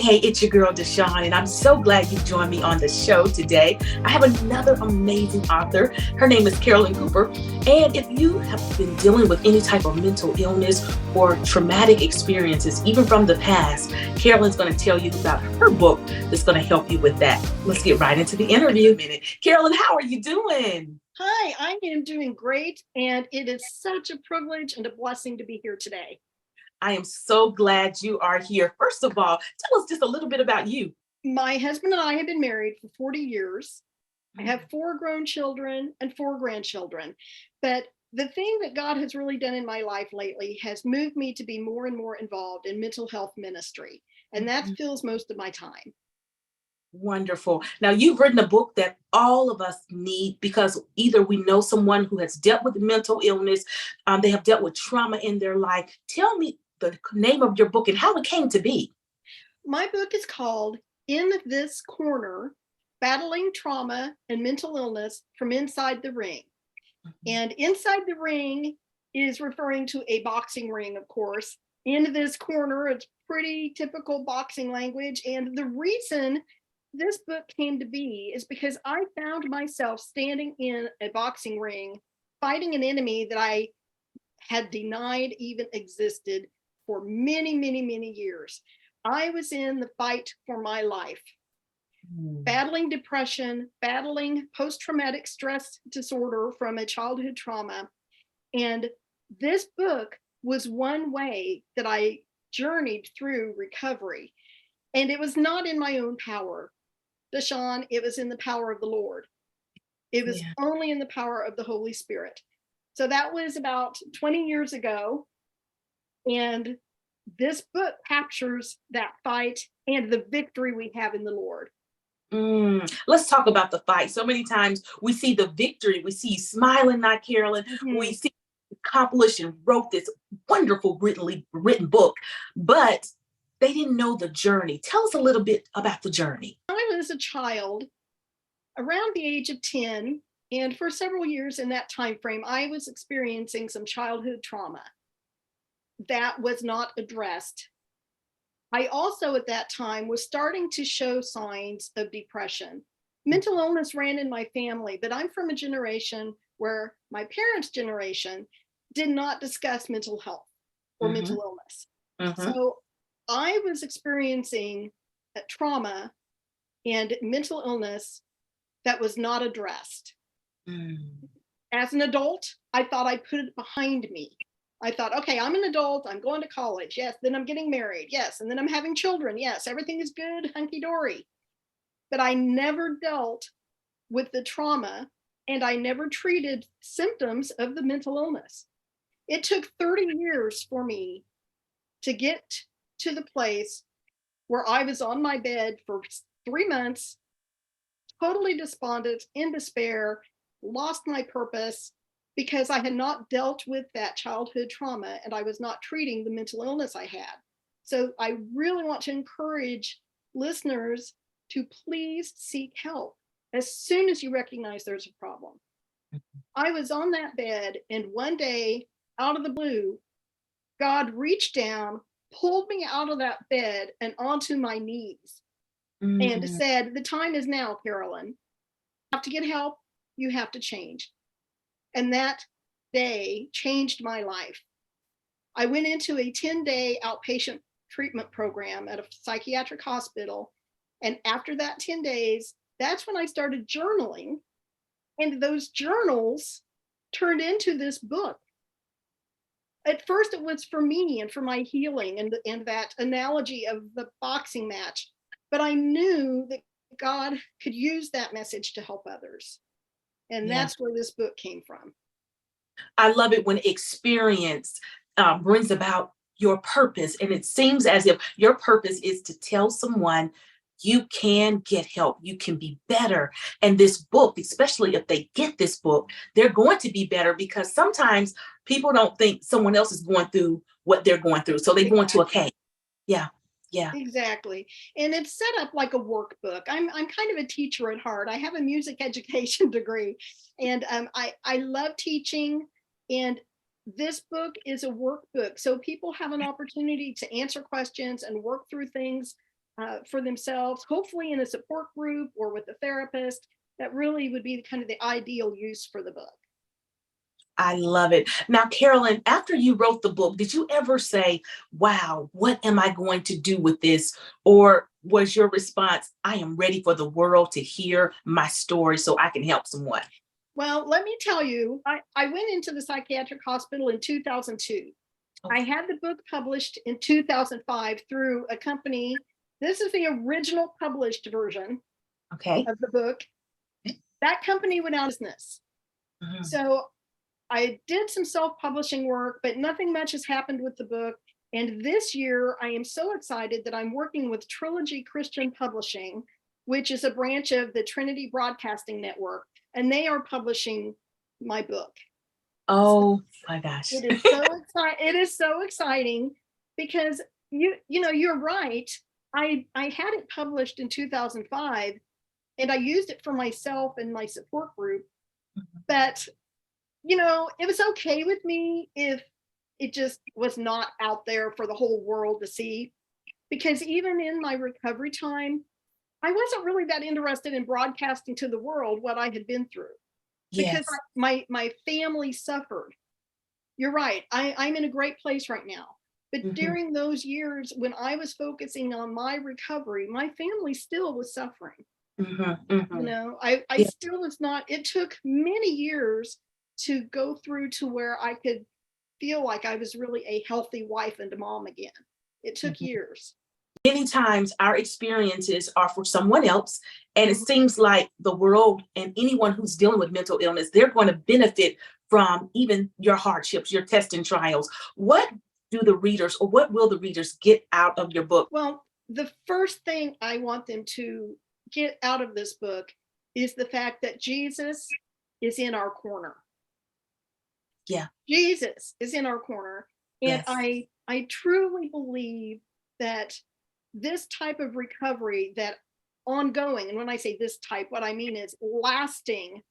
Hey, it's your girl, Deshawn, and I'm so glad you joined me on the show today. I have another amazing author. Her name is Carolyn Cooper. And if you have been dealing with any type of mental illness or traumatic experiences, even from the past, Carolyn's going to tell you about her book that's going to help you with that. Let's get right into the interview. Carolyn, how are you doing? Hi, I am doing great, and it is such a privilege and a blessing to be here today. I am so glad you are here. First of all, tell us just a little bit about you. My husband and I have been married for 40 years. I have 4 grown children and 4 grandchildren. But the thing that God has really done in my life lately has moved me to be more and more involved in mental health ministry. And that fills most of my time. Wonderful. Now, you've written a book that all of us need because either we know someone who has dealt with mental illness, they have dealt with trauma in their life. Tell me the name of your book and how it came to be. My book is called In This Corner, Battling Trauma and Mental Illness from Inside the Ring. And inside the ring is referring to a boxing ring, of course. In this corner, it's pretty typical boxing language. And the reason this book came to be is because I found myself standing in a boxing ring, fighting an enemy that I had denied even existed for many, many, many years. I was in the fight for my life, battling depression, battling post-traumatic stress disorder from a childhood trauma. And this book was one way that I journeyed through recovery. And it was not in my own power, Deshawn, it was in the power of the Lord. It was only in the power of the Holy Spirit. So that was about 20 years ago. And this book captures that fight and the victory we have in the Lord. Let's talk about the fight. So many times we see the victory. We see you smiling, not Carolyn. We see you accomplished and wrote this wonderful written book, but they didn't know the journey. Tell us a little bit about the journey. I was a child around the age of 10, and for several years in that time frame, I was experiencing some childhood trauma that was not addressed. I also at that time was starting to show signs of depression. Mental illness ran in my family, but I'm from a generation where my parents' generation did not discuss mental health or mental illness. So I was experiencing trauma and mental illness that was not addressed. As an adult, I thought I put it behind me. I thought, okay, I'm an adult, I'm going to college, yes, then I'm getting married, yes, and then I'm having children, yes, everything is good, hunky-dory. But I never dealt with the trauma, and I never treated symptoms of the mental illness. It took 30 years for me to get to the place where I was on my bed for 3 months, totally despondent, in despair, lost my purpose, because I had not dealt with that childhood trauma and I was not treating the mental illness I had. So I really want to encourage listeners to please seek help as soon as you recognize there's a problem. I was on that bed, and one day, out of the blue, God reached down, pulled me out of that bed and onto my knees and said, the time is now, Carolyn. You have to get help. You have to change. And that day changed my life. I went into a 10-day outpatient treatment program at a psychiatric hospital. And after that 10 days, that's when I started journaling. And those journals turned into this book. At first, it was for me and for my healing and that analogy of the boxing match. But I knew that God could use that message to help others. And that's where this book came from. I love it when experience brings about your purpose. And it seems as if your purpose is to tell someone you can get help, you can be better. And this book, especially if they get this book, they're going to be better, because sometimes people don't think someone else is going through what they're going through. So they go into, okay, yeah. Exactly. And it's set up like a workbook. I'm kind of a teacher at heart. I have a music education degree, and I love teaching. And this book is a workbook. So people have an opportunity to answer questions and work through things for themselves, hopefully in a support group or with a therapist. That really would be kind of the ideal use for the book. I love it. Now, Carolyn, after you wrote the book, did you ever say, wow, what am I going to do with this? Or was your response, I am ready for the world to hear my story so I can help someone? Well, let me tell you, I went into the psychiatric hospital in 2002. I had the book published in 2005 through a company. This is the original published version Okay. of the book. That company went out of business. Mhm. So I did some self-publishing work, but nothing much has happened with the book. And this year, I am so excited that I'm working with Trilogy Christian Publishing, which is a branch of the Trinity Broadcasting Network, and they are publishing my book. Oh my gosh. It is so exciting. It is so exciting because you're right. I had it published in 2005, and I used it for myself and my support group, but it was okay with me if it just was not out there for the whole world to see. Because even in my recovery time, I wasn't really that interested in broadcasting to the world what I had been through because Yes. my family suffered. You're right. I'm in a great place right now. But Mhm. during those years when I was focusing on my recovery, my family still was suffering. Mhm. Mhm. I Yeah. still was not, it took many years to go through to where I could feel like I was really a healthy wife and a mom again. It took Mhm. years. Many times our experiences are for someone else, and it Mhm. seems like the world and anyone who's dealing with mental illness, they're going to benefit from even your hardships, your tests and trials. What do the readers, or what will the readers get out of your book? Well, the first thing I want them to get out of this book is the fact that Jesus is in our corner. Yeah. Jesus is in our corner. And Yes. I truly believe that this type of recovery, that ongoing, and when I say this type, what I mean is lasting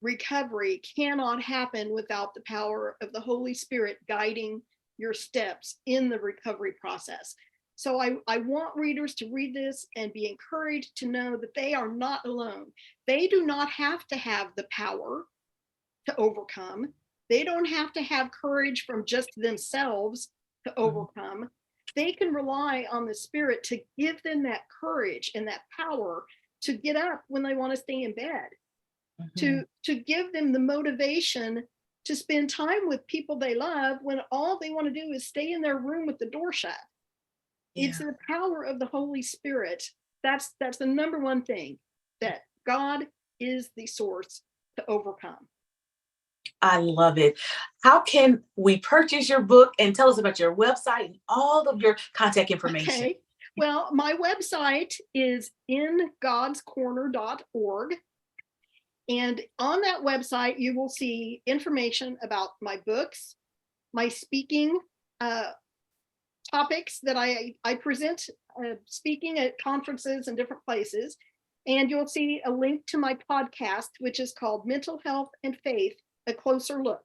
recovery, cannot happen without the power of the Holy Spirit guiding your steps in the recovery process. So I want readers to read this and be encouraged to know that they are not alone. They do not have to have the power to overcome. They don't have to have courage from just themselves to Mhm. overcome. They can rely on the Spirit to give them that courage and that power to get up when they want to stay in bed, Mhm. to give them the motivation to spend time with people they love when all they want to do is stay in their room with the door shut. It's Yeah. the power of the Holy Spirit. That's the number one thing, that God is the source to overcome. I love it. How can we purchase your book, and tell us about your website and all of your contact information? Okay. Well, my website is ingodscorner.org. And on that website, you will see information about my books, my speaking uh, topics that I present, speaking at conferences and different places. And you'll see a link to my podcast, which is called Mental Health and Faith, A Closer Look.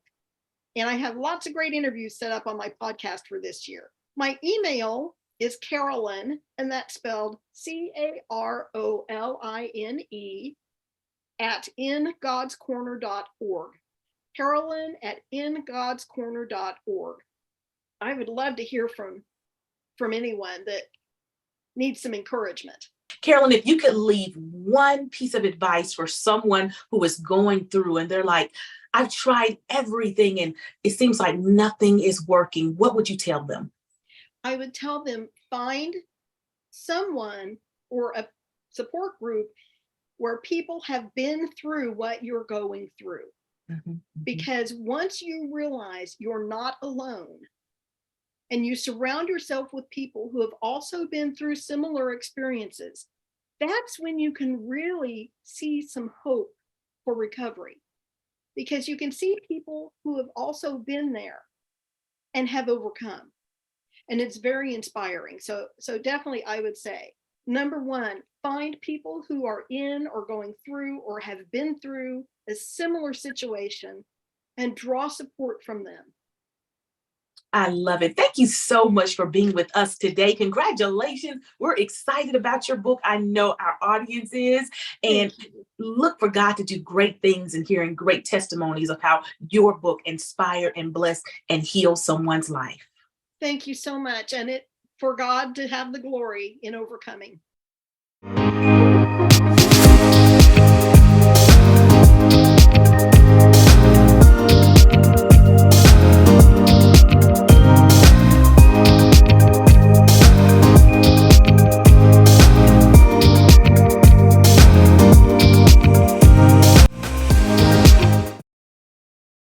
And I have lots of great interviews set up on my podcast for this year. My email is Carolyn, and that's spelled Caroline at ingodscorner.org. Carolyn at ingodscorner.org. I would love to hear from anyone that needs some encouragement. Carolyn, if you could leave one piece of advice for someone who is going through and they're like, I've tried everything and it seems like nothing is working, what would you tell them? I would tell them, find someone or a support group where people have been through what you're going through. Mhm, mhm. Because once you realize you're not alone and you surround yourself with people who have also been through similar experiences, that's when you can really see some hope for recovery. Because you can see people who have also been there and have overcome. And it's very inspiring. So definitely I would say, number one, find people who are in or going through or have been through a similar situation and draw support from them. I love it. Thank you so much for being with us today. Congratulations. We're excited about your book. I know our audience is. And Thank you. look for God to do great things and hearing great testimonies of how your book inspired and blessed and healed someone's life. Thank you so much. And for God to have the glory in overcoming.